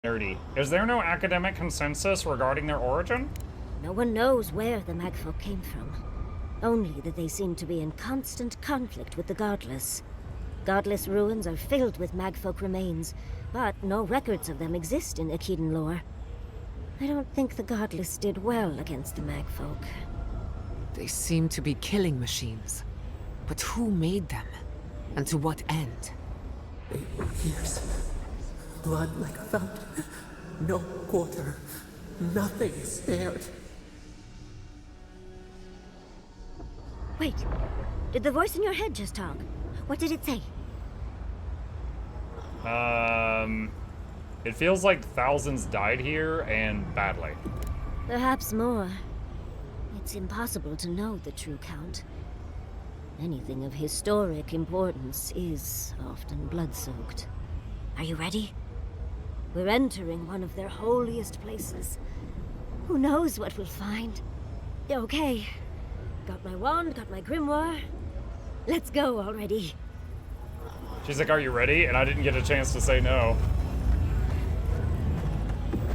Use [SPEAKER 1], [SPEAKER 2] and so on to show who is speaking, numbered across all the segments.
[SPEAKER 1] nerdy. Is there no academic consensus regarding their origin?
[SPEAKER 2] No one knows where the Magfolk came from. Only that they seem to be in constant conflict with the Godless. Godless ruins are filled with Magfolk remains, but no records of them exist in Akedan lore. I don't think the Godless did well against the Magfolk.
[SPEAKER 3] They seem to be killing machines. But who made them? And to what end?
[SPEAKER 4] 8 years. Blood like a fountain. No quarter. Nothing spared.
[SPEAKER 2] Wait. Did the voice in your head just talk? What did it say?
[SPEAKER 1] It feels like thousands died here, and badly.
[SPEAKER 2] Perhaps more. It's impossible to know the true count. Anything of historic importance is often blood-soaked. Are you ready? We're entering one of their holiest places. Who knows what we'll find? Okay. Got my wand, got my grimoire. Let's go already.
[SPEAKER 1] She's like, are you ready? And I didn't get a chance to say no.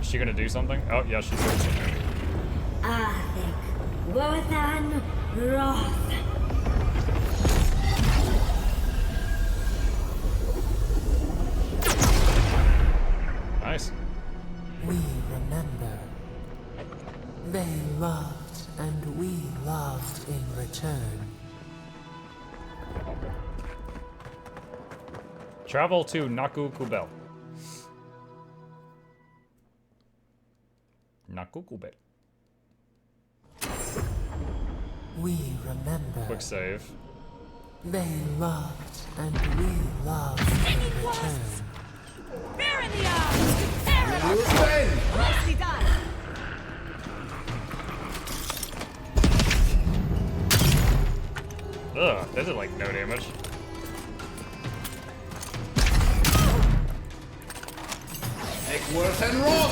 [SPEAKER 1] Is she gonna do something? Oh, yeah, she's doing something.
[SPEAKER 2] Athik, Wothan, Roth.
[SPEAKER 1] Nice.
[SPEAKER 4] We remember. They loved, and we loved in return.
[SPEAKER 1] Travel to Nakukubel. Nakukubel.
[SPEAKER 4] We remember.
[SPEAKER 1] Quick save.
[SPEAKER 4] They loved, and we loved in return.
[SPEAKER 5] Bear in the eye! Tear it up! Nicely done!
[SPEAKER 1] Ugh, this is like no damage.
[SPEAKER 6] Make worse and wrong!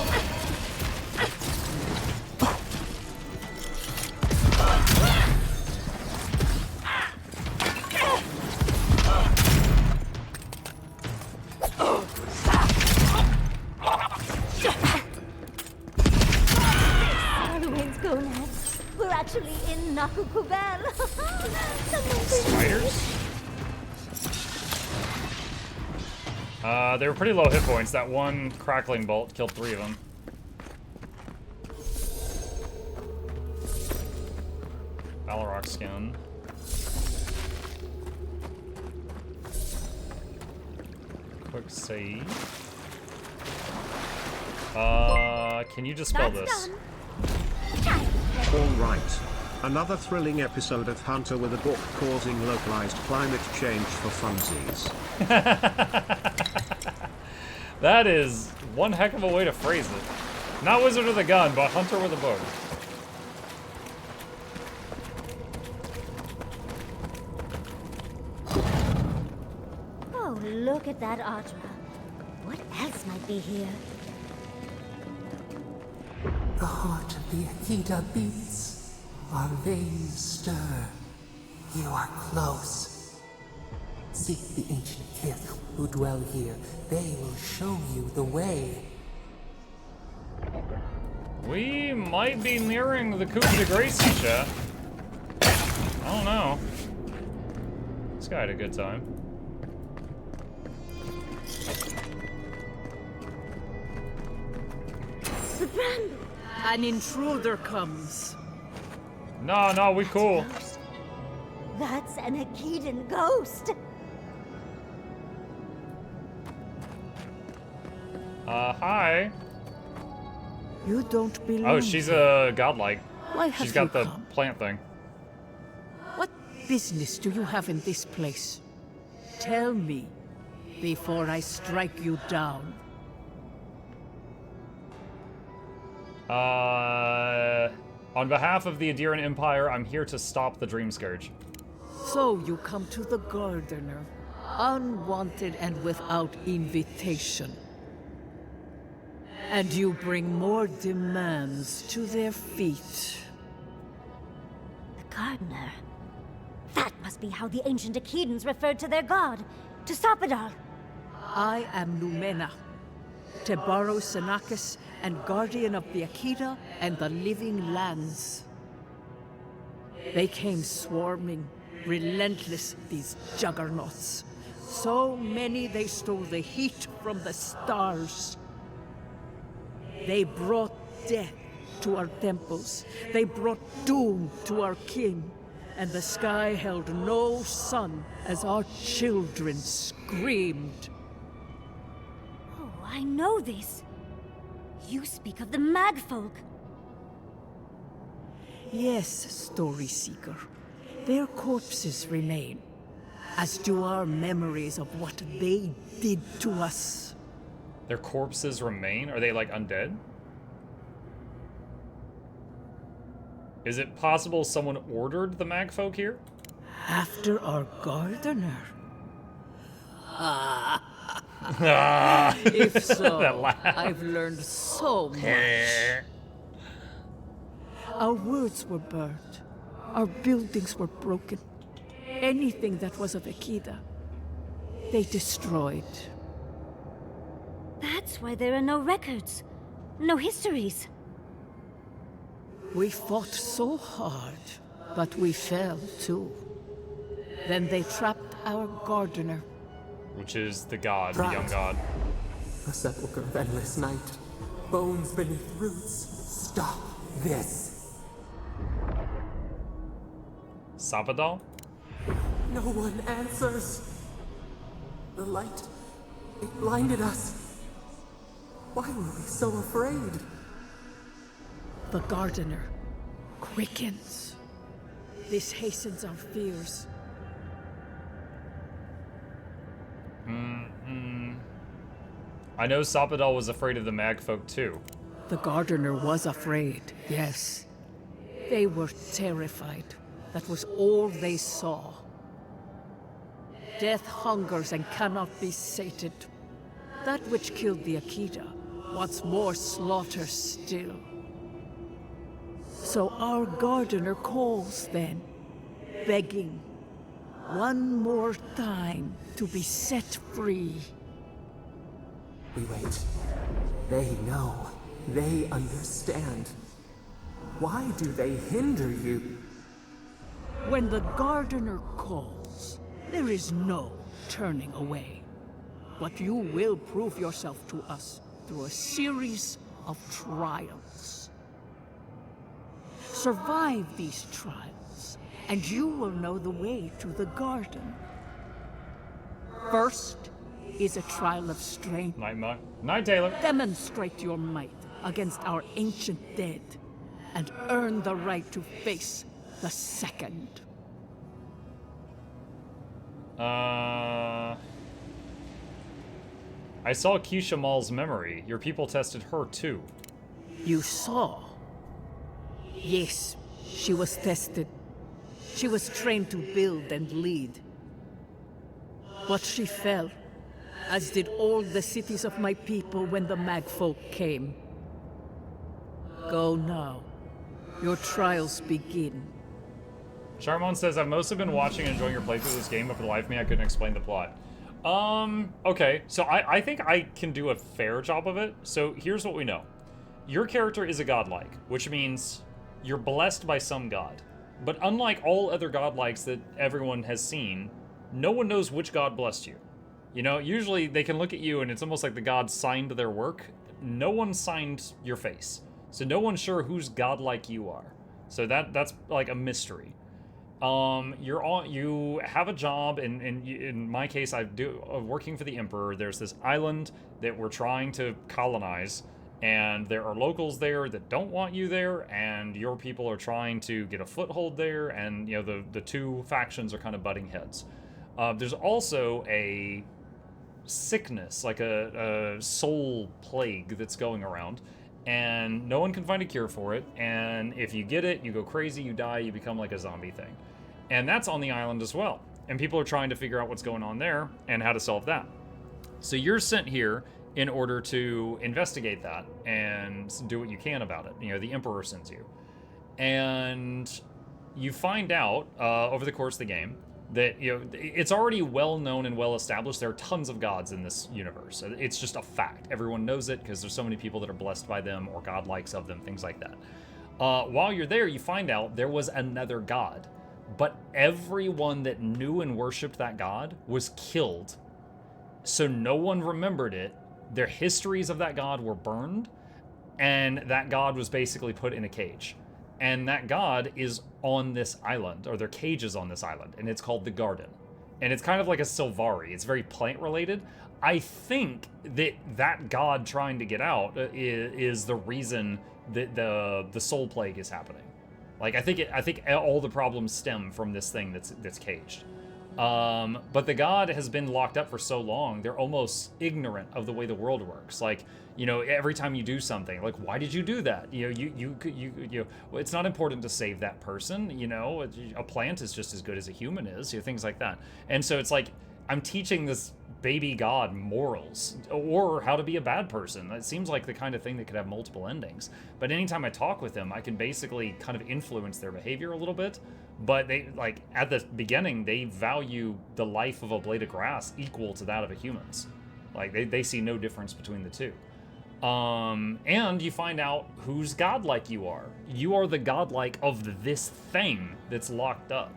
[SPEAKER 2] Halloween's gonads. We're actually in Nakukubel.
[SPEAKER 1] Spiders? They were pretty low hit points. That one crackling bolt killed 3 of them. Balrog skin. Quick save. Can you dispel this?
[SPEAKER 7] All right. Another thrilling episode of Hunter with a book causing localized climate change for funsies.
[SPEAKER 1] That is one heck of a way to phrase it. Not Wizard with a gun, but Hunter with a book.
[SPEAKER 2] Oh, look at that Audra. What else might be here?
[SPEAKER 4] The heart of the Akita beats. Our veins stir. You are close. Seek the ancient kith who dwell here. They will show you the way.
[SPEAKER 1] We might be nearing the coup de grace, chat. I don't know. This guy had a good time.
[SPEAKER 2] The brand.
[SPEAKER 5] An intruder comes.
[SPEAKER 1] No, we cool.
[SPEAKER 2] That's an Akedan ghost.
[SPEAKER 1] Hi.
[SPEAKER 5] You don't belong.
[SPEAKER 1] Oh, she's a godlike.
[SPEAKER 5] Why have
[SPEAKER 1] She's got
[SPEAKER 5] you
[SPEAKER 1] the
[SPEAKER 5] come?
[SPEAKER 1] plant thing.
[SPEAKER 5] What business do you have in this place? Tell me, before I strike you down.
[SPEAKER 1] On behalf of the Adiran Empire, I'm here to stop the Dream Scourge.
[SPEAKER 5] So you come to the Gardener, unwanted and without invitation. And you bring more demands to their feet.
[SPEAKER 2] The Gardener. That must be how the ancient Akedans referred to their god. To stop it all.
[SPEAKER 5] I am Lumena, Tebaro Senakis, and guardian of the Akita and the living lands. They came swarming, relentless, these juggernauts. So many they stole the heat from the stars. They brought death to our temples. They brought doom to our king. And the sky held no sun as our children screamed.
[SPEAKER 2] Oh, I know this. You speak of the Magfolk.
[SPEAKER 5] Yes, Story Seeker. Their corpses remain, as do our memories of what they did to us.
[SPEAKER 1] Their corpses remain? Are they like undead? Is it possible someone ordered the Magfolk here?
[SPEAKER 5] After our gardener. If so,
[SPEAKER 1] That laugh.
[SPEAKER 5] I've learned so much. Our words were burned. Our buildings were broken. Anything that was of Akida, they destroyed.
[SPEAKER 2] That's why there are no records, no histories.
[SPEAKER 5] We fought so hard, but we fell too. Then they trapped our gardener.
[SPEAKER 1] Which is the god, the young god.
[SPEAKER 4] A sepulchre of endless night. Bones beneath roots. Stop this.
[SPEAKER 1] Sabadal?
[SPEAKER 4] No one answers. The light, it blinded us. Why were we so afraid?
[SPEAKER 5] The gardener quickens. This hastens our fears.
[SPEAKER 1] I know Sapadal was afraid of the Magfolk too.
[SPEAKER 5] The gardener was afraid, yes. They were terrified. That was all they saw. Death hungers and cannot be sated. That which killed the Akita wants more slaughter still. So our gardener calls then, begging one more time to be set free.
[SPEAKER 4] We wait. They know. They understand. Why do they hinder you?
[SPEAKER 5] When the gardener calls, there is no turning away. But you will prove yourself to us through a series of trials. Survive these trials, and you will know the way to the garden. First is a trial of strength.
[SPEAKER 1] Night, Taylor.
[SPEAKER 5] Demonstrate your might against our ancient dead, and earn the right to face the second.
[SPEAKER 1] I saw Keisha Mall's memory. Your people tested her too.
[SPEAKER 5] You saw? Yes, she was tested. She was trained to build and lead. But she fell, as did all the cities of my people when the Magfolk came. Go now. Your trials begin.
[SPEAKER 1] Charmon says, I've mostly been watching and enjoying your playthrough of this game, but for the life of me, I couldn't explain the plot. Okay, so I think I can do a fair job of it. So here's what we know. Your character is a godlike, which means you're blessed by some god. But unlike all other godlikes that everyone has seen, no one knows which god blessed you. You know, usually they can look at you and it's almost like the gods signed their work. No one signed your face. So no one's sure whose godlike you are. So that's like a mystery. You have a job, and in my case, working for the Emperor. There's this island that we're trying to colonize, and there are locals there that don't want you there, and your people are trying to get a foothold there, and you know the two factions are kind of butting heads. There's also a sickness, like a soul plague that's going around, and no one can find a cure for it, and if you get it, you go crazy, you die, you become like a zombie thing. And that's on the island as well. And people are trying to figure out what's going on there and how to solve that. So you're sent here in order to investigate that and do what you can about it. You know, the Emperor sends you. And you find out over the course of the game that, you know, it's already well known and well established. There are tons of gods in this universe. It's just a fact. Everyone knows it because there's so many people that are blessed by them or godlikes of them, things like that. While you're there, you find out there was another god, but everyone that knew and worshipped that god was killed. So no one remembered it. Their histories of that god were burned, and that god was basically put in a cage. And that god is on this island, or their cage is on this island, and it's called the Garden. And it's kind of like a Sylvari. It's very plant related. I think that that god trying to get out is the reason that the soul plague is happening. Like, I think all the problems stem from this thing that's caged. But the god has been locked up for so long, they're almost ignorant of the way the world works. Like, you know, every time you do something, like, why did you do that? You know, you well, it's not important to save that person. You know, a plant is just as good as a human is. You know, things like that. And so it's like, I'm teaching this baby god morals or how to be a bad person. It seems like the kind of thing that could have multiple endings. But anytime I talk with them, I can basically kind of influence their behavior a little bit. But they, like, at the beginning, they value the life of a blade of grass equal to that of a human's. Like, they see no difference between the two. And you find out whose godlike you are. You are the godlike of this thing that's locked up.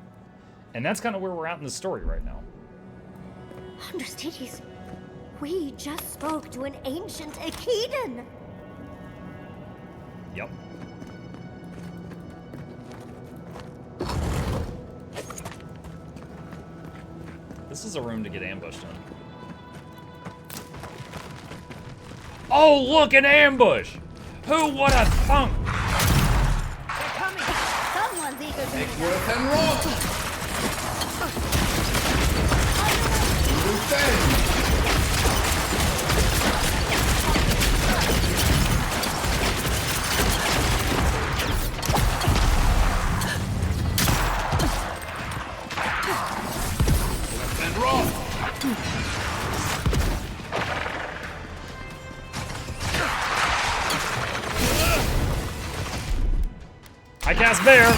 [SPEAKER 1] And that's kind of where we're at in the story right now.
[SPEAKER 2] Understudies, we just spoke to an ancient Akedan.
[SPEAKER 1] Yep. This is a room to get ambushed in. Oh, look, an ambush! Who would have thunk?
[SPEAKER 2] They're coming. Someone's eager to
[SPEAKER 6] Make work and roll! Defend! And roll!
[SPEAKER 1] I cast bear.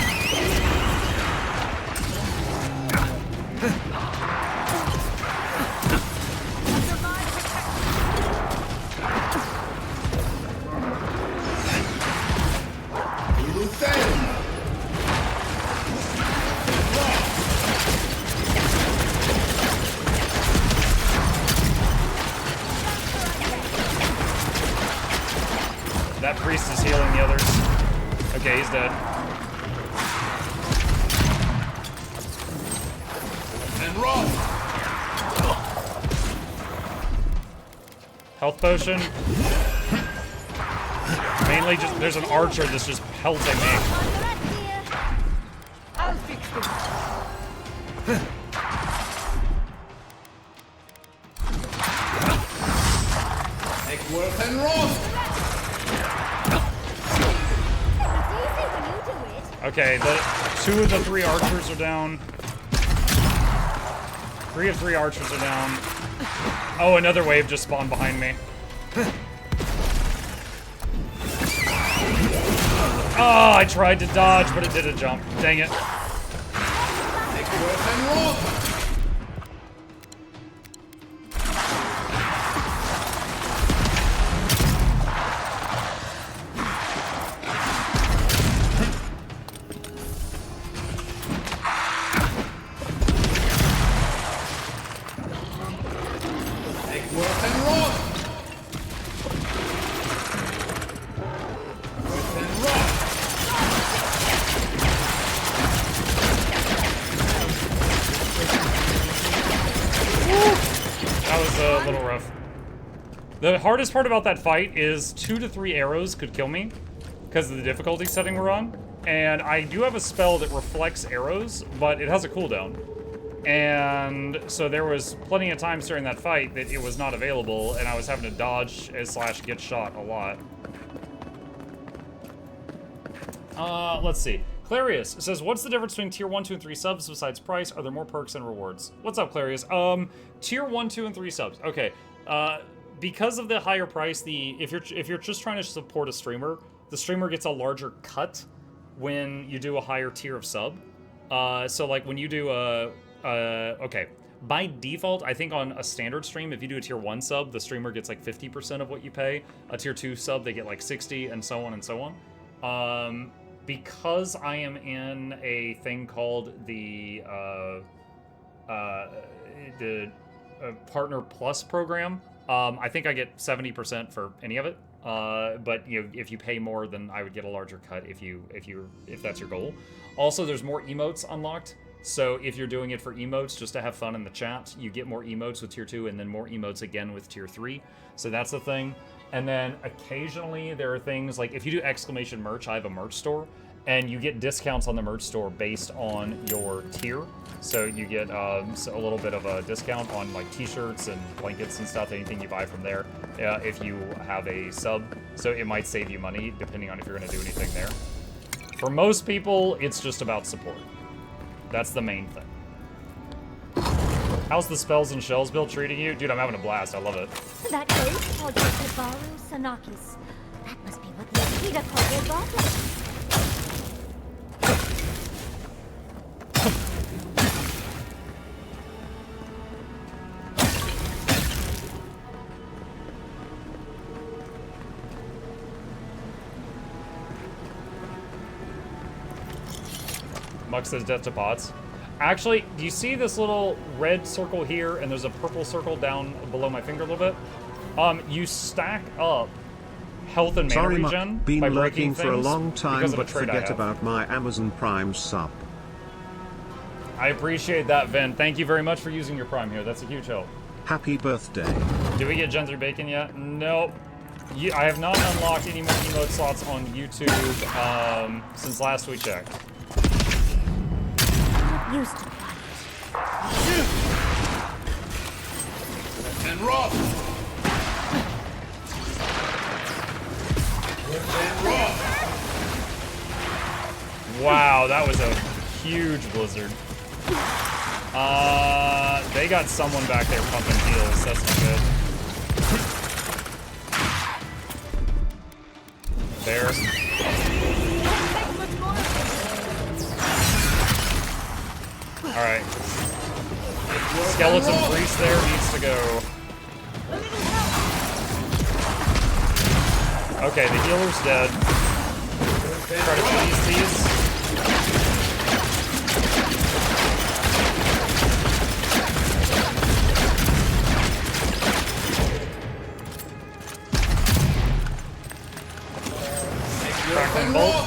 [SPEAKER 1] That priest is healing the others. Okay, he's dead.
[SPEAKER 6] And roll!
[SPEAKER 1] Health potion. Mainly just, there's an archer that's just pelting me.
[SPEAKER 5] I'll fix this.
[SPEAKER 6] Make work and roll!
[SPEAKER 1] Okay, the 2 of the 3 archers are down. 3 of 3 archers are down. Oh, another wave just spawned behind me. Oh, I tried to dodge, but it did a jump. Dang it.
[SPEAKER 6] Make work and roll! Make work and roll! Work and roll!
[SPEAKER 1] That was a little rough. The hardest part about that fight is 2 to 3 arrows could kill me because of the difficulty setting we're on. And I do have a spell that reflects arrows, but it has a cooldown. And so there was plenty of times during that fight that it was not available, and I was having to dodge / get shot a lot. Let's see. Clarius says, what's the difference between tier 1, 2, and 3 subs besides price? Are there more perks and rewards? What's up, Clarius? Tier 1, 2, and 3 subs. Okay. Because of the higher price, if you're just trying to support a streamer, the streamer gets a larger cut when you do a higher tier of sub. So like when you do a okay. By default, I think on a standard stream, if you do a tier 1 sub, the streamer gets like 50% of what you pay. A tier 2 sub, they get like 60, and so on and so on. Because I am in a thing called the Partner Plus program, I think I get 70% for any of it. But you know, if you pay more, then I would get a larger cut if that's your goal. Also, there's more emotes unlocked. So if you're doing it for emotes just to have fun in the chat, you get more emotes with tier 2 and then more emotes again with tier 3. So that's the thing. And then occasionally there are things like if you do exclamation merch, I have a merch store, and you get discounts on the merch store based on your tier. So you get a little bit of a discount on like t-shirts and blankets and stuff, anything you buy from there, if you have a sub. So it might save you money depending on if you're going to do anything there. For most people, it's just about support. That's the main thing. How's the Spells and Shells build treating you? Dude, I'm having a blast. I love it.
[SPEAKER 8] That ghost called Tebaru Sanakis. That must be what the Akita called their goblin.
[SPEAKER 1] Mux says death to bots. Actually, do you see this little red circle here, and there's a purple circle down below my finger a little bit? You stack up health and mana
[SPEAKER 7] Sorry,
[SPEAKER 1] regen
[SPEAKER 7] Muck, been
[SPEAKER 1] by
[SPEAKER 7] lurking
[SPEAKER 1] breaking
[SPEAKER 7] for a
[SPEAKER 1] things
[SPEAKER 7] long time,
[SPEAKER 1] because of a
[SPEAKER 7] but
[SPEAKER 1] trait I
[SPEAKER 7] forget
[SPEAKER 1] have.
[SPEAKER 7] about my Amazon Prime sub.
[SPEAKER 1] I appreciate that, Vin. Thank you very much for using your Prime here. That's a huge help.
[SPEAKER 7] Happy birthday.
[SPEAKER 1] Do we get Gen 3 Bacon yet? Nope. I have not unlocked any more emote slots on YouTube since last we checked.
[SPEAKER 8] Used to
[SPEAKER 6] And rot! And rot!
[SPEAKER 1] Wow, that was a huge blizzard. They got someone back there pumping heals. That's not good. There. Alright. Skeleton Priest there needs to go. Okay, the healer's dead. Try to freeze these. Crackling bolt.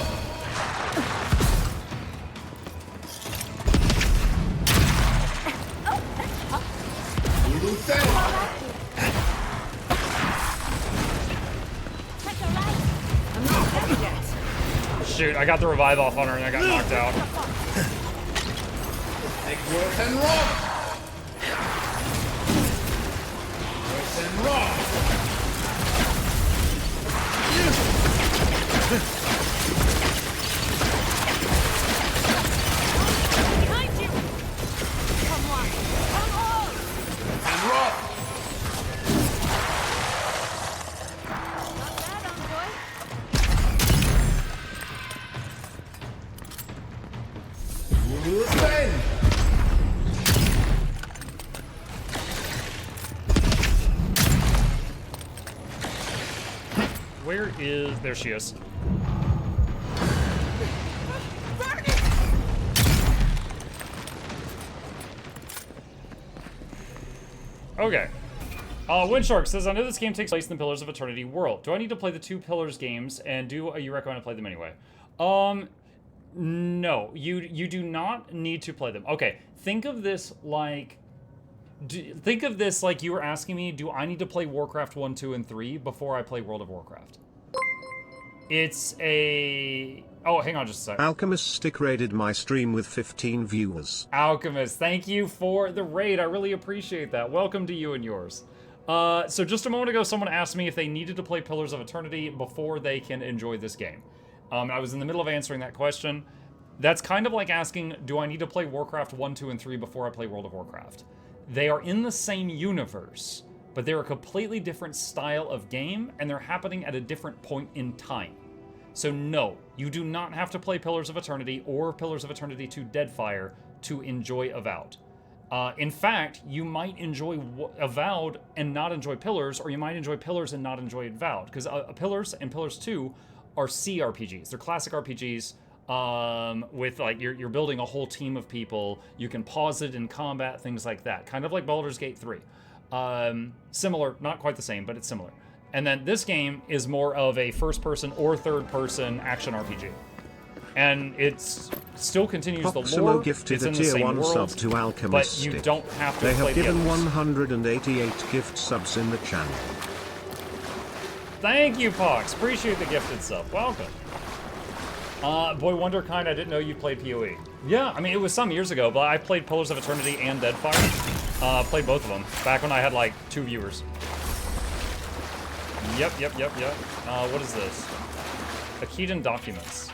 [SPEAKER 1] Shoot, I got the revive off on her and I got knocked out.
[SPEAKER 6] Take worth and rot! Worth and rot!
[SPEAKER 8] behind you! Come on! Come on!
[SPEAKER 6] And rot!
[SPEAKER 8] Not bad, Envoy.
[SPEAKER 6] Bend!
[SPEAKER 1] Where is... There she is. Okay. Windshark says, I know this game takes place in the Pillars of Eternity world. Do I need to play the 2 Pillars games, and do you recommend I play them anyway? No. You do not need to play them. Okay, think of this like... think of this like you were asking me, do I need to play Warcraft 1, 2, and 3 before I play World of Warcraft? It's a... Oh, hang on just a sec.
[SPEAKER 7] Alchemist stick raided my stream with 15 viewers.
[SPEAKER 1] Alchemist, thank you for the raid. I really appreciate that. Welcome to you and yours. So just a moment ago, someone asked me if they needed to play Pillars of Eternity before they can enjoy this game. I was in the middle of answering that question. That's kind of like asking, do I need to play Warcraft 1, 2, and 3 before I play World of Warcraft? They are in the same universe, but they're a completely different style of game, and they're happening at a different point in time. So no, you do not have to play Pillars of Eternity or Pillars of Eternity 2 Deadfire to enjoy Avowed. In fact, you might enjoy Avowed and not enjoy Pillars, or you might enjoy Pillars and not enjoy Avowed, because Pillars and Pillars 2 are CRPGs. They're classic RPGs with like you're building a whole team of people. You can pause it in combat, things like that. Kind of like Baldur's Gate 3. Similar, not quite the same, but it's similar. And then this game is more of a first-person or third-person action RPG. And it still continues the
[SPEAKER 7] Proximo
[SPEAKER 1] lore.
[SPEAKER 7] gifted
[SPEAKER 1] It's
[SPEAKER 7] a
[SPEAKER 1] in the
[SPEAKER 7] tier
[SPEAKER 1] same
[SPEAKER 7] 1
[SPEAKER 1] world,
[SPEAKER 7] sub to
[SPEAKER 1] but
[SPEAKER 7] Alchemist.
[SPEAKER 1] you don't have to
[SPEAKER 7] They
[SPEAKER 1] play
[SPEAKER 7] have
[SPEAKER 1] the
[SPEAKER 7] given
[SPEAKER 1] others.
[SPEAKER 7] 188 gift subs in the channel.
[SPEAKER 1] Thank you, Pox. Appreciate the gifted sub. Welcome. Boy Wonderkind, I didn't know you played PoE. Yeah, I mean, it was some years ago, but I played Pillars of Eternity and Deadfire. Played both of them, back when I had, like, 2 viewers. Yep. What is this? Akedan Documents.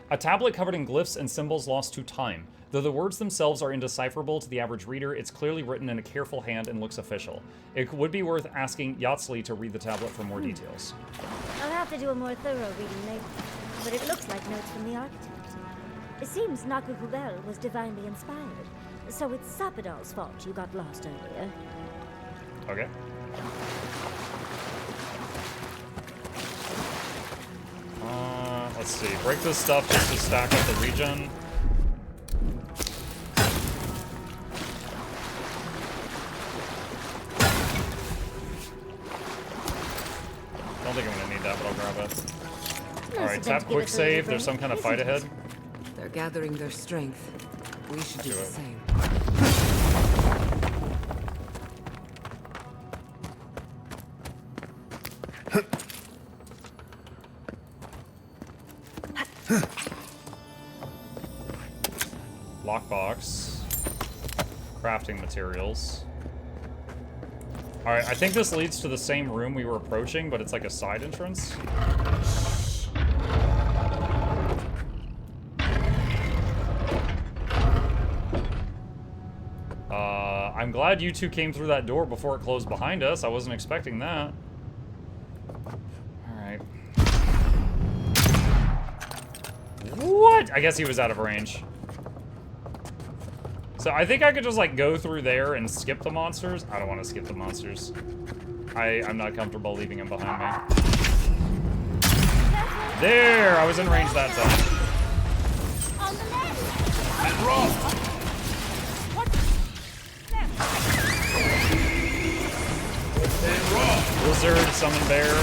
[SPEAKER 1] A tablet covered in glyphs and symbols lost to time. Though the words themselves are indecipherable to the average reader, it's clearly written in a careful hand and looks official. It would be worth asking Yatsley to read the tablet for more details.
[SPEAKER 8] I'll have to do a more thorough reading later, but it looks like notes from the architect. It seems Nakukubel was divinely inspired, so it's Sapadal's fault you got lost earlier.
[SPEAKER 1] Okay. Let's see. Break this stuff just to stack up the regen. Don't think I'm gonna need that, but I'll grab it. Alright, tap quick save. There's some kind of fight ahead.
[SPEAKER 3] They're gathering their strength. We should do the same.
[SPEAKER 1] Lockbox. Crafting materials. Alright, I think this leads to the same room we were approaching, but it's like a side entrance. I'm glad you two came through that door before it closed behind us. I wasn't expecting that. Alright. What? I guess he was out of range. So I think I could just like go through there and skip the monsters. I don't want to skip the monsters. I'm not comfortable leaving them behind me. There! I was in range that time.
[SPEAKER 8] On the left!
[SPEAKER 6] And rock! And rock!
[SPEAKER 1] Blizzard, summon bear.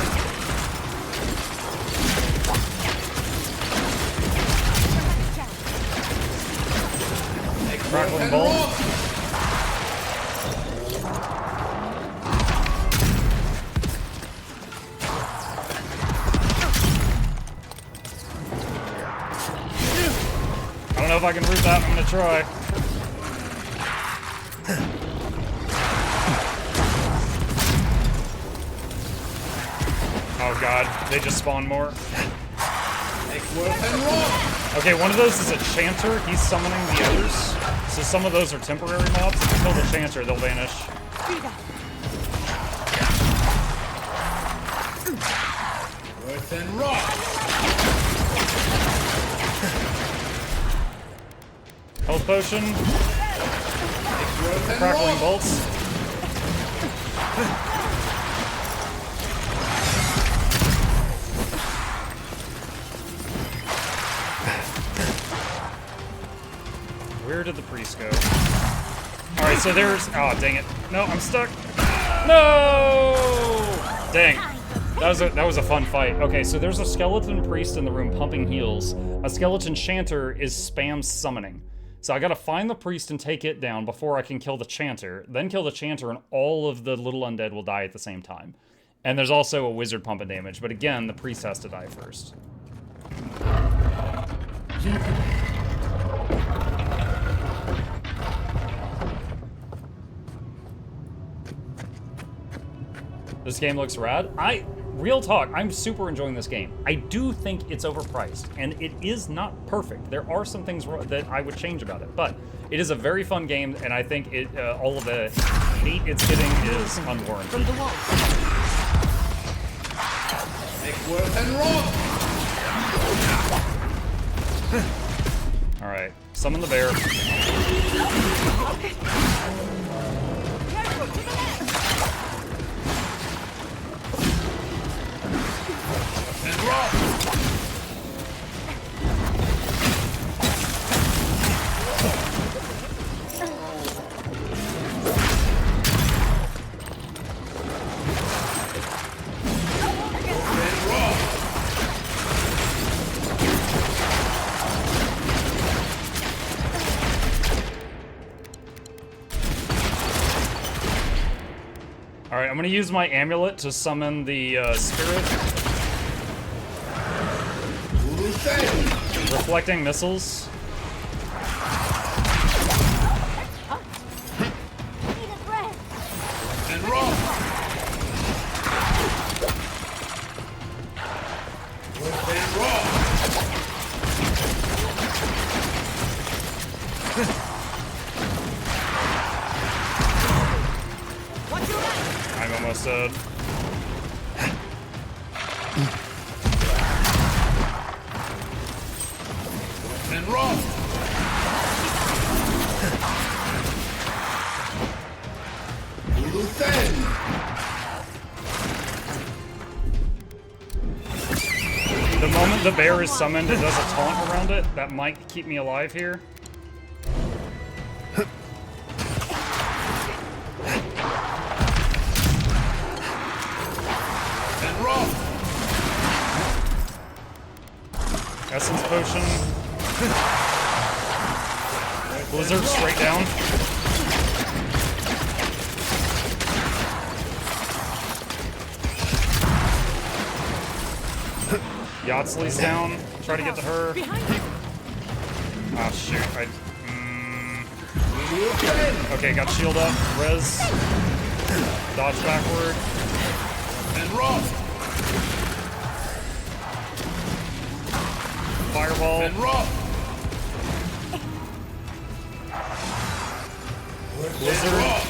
[SPEAKER 1] Crackling bolt. I don't know if I can root that. I'm gonna try. Oh god, they just spawn more. Okay, one of those is a chanter. He's summoning the others. So some of those are temporary mobs. If you kill the chanter, they'll vanish.
[SPEAKER 6] Earth and rock!
[SPEAKER 1] Health potion. Crackling bolts. Where did the priest go? Alright, so there's... Oh, dang it. No, I'm stuck. No! Dang. That was a fun fight. Okay, so there's a skeleton priest in the room pumping heals. A skeleton chanter is spam summoning. So I gotta find the priest and take it down before I can kill the chanter. Then kill the chanter and all of the little undead will die at the same time. And there's also a wizard pumping damage. But again, the priest has to die first. This game looks rad. Real talk, I'm super enjoying this game. I do think it's overpriced, and it is not perfect. There are some things that I would change about it, but it is a very fun game, and I think it all of the hate it's getting is unwarranted.
[SPEAKER 3] From the wall.
[SPEAKER 6] Make worth and rock!
[SPEAKER 1] All right, Summon the bear.
[SPEAKER 6] And roll!
[SPEAKER 1] Alright, I'm gonna use my amulet to summon the spirit. Reflecting missiles.
[SPEAKER 6] And roll! And roll!
[SPEAKER 1] I'm almost dead.
[SPEAKER 6] And roll!
[SPEAKER 1] The moment the bear is summoned, it does a taunt around it. That might keep me alive here.
[SPEAKER 6] And roll!
[SPEAKER 1] Essence potion. Blizzard straight down. Yachtsley's down. Try to get to her. Ah, shoot. Okay, got shield up. Res. Dodge backward.
[SPEAKER 6] And roll!
[SPEAKER 1] Fireball.
[SPEAKER 6] And roll!
[SPEAKER 1] Blizzard.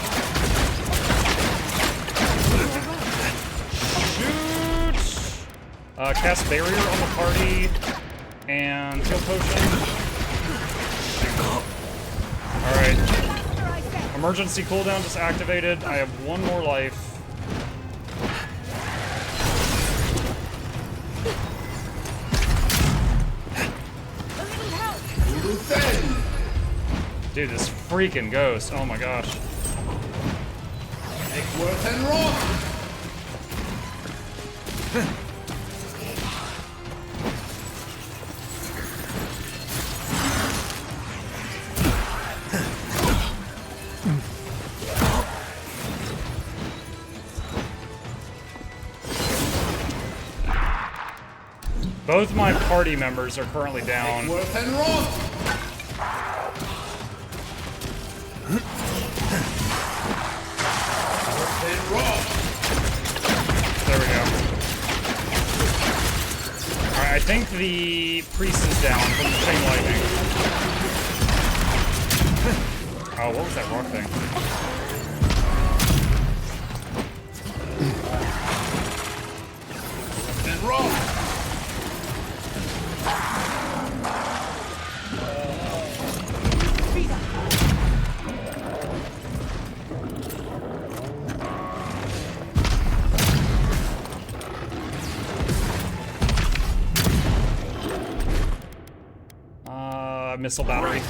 [SPEAKER 1] Cast barrier on the party and heal potion. Alright. Emergency cooldown just activated. I have one more life. Dude, this freaking ghost. Oh my gosh.
[SPEAKER 6] Make worth and roll!
[SPEAKER 1] Both my party members are currently down.
[SPEAKER 6] Make worth and roll! And roll!
[SPEAKER 1] There we go. Alright, I think the priest is down from the chain lightning. Oh, what was that rock thing?
[SPEAKER 6] And roll!
[SPEAKER 1] Missile battery.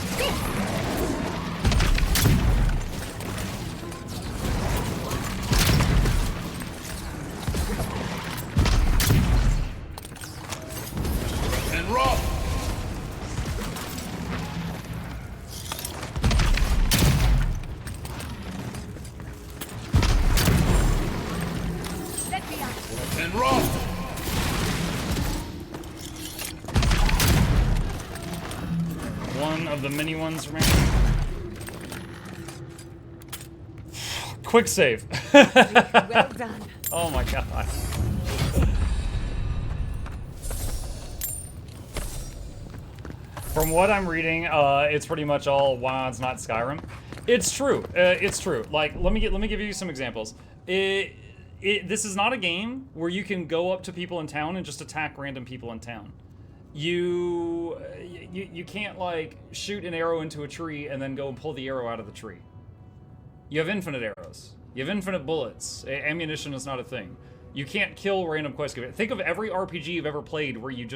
[SPEAKER 6] And roll! And roll!
[SPEAKER 1] One of the mini ones remaining. Quick save.
[SPEAKER 5] Well done.
[SPEAKER 1] Oh my god. From what I'm reading, it's pretty much all WoW's not Skyrim. It's true. It's true. Like, let me give you some examples. This is not a game where you can go up to people in town and just attack random people in town. you can't like shoot an arrow into a tree and then go and pull the arrow out of the tree. You have infinite arrows. You have infinite bullets. Ammunition is not a thing. You can't kill random quests. Think of every RPG you've ever played where you just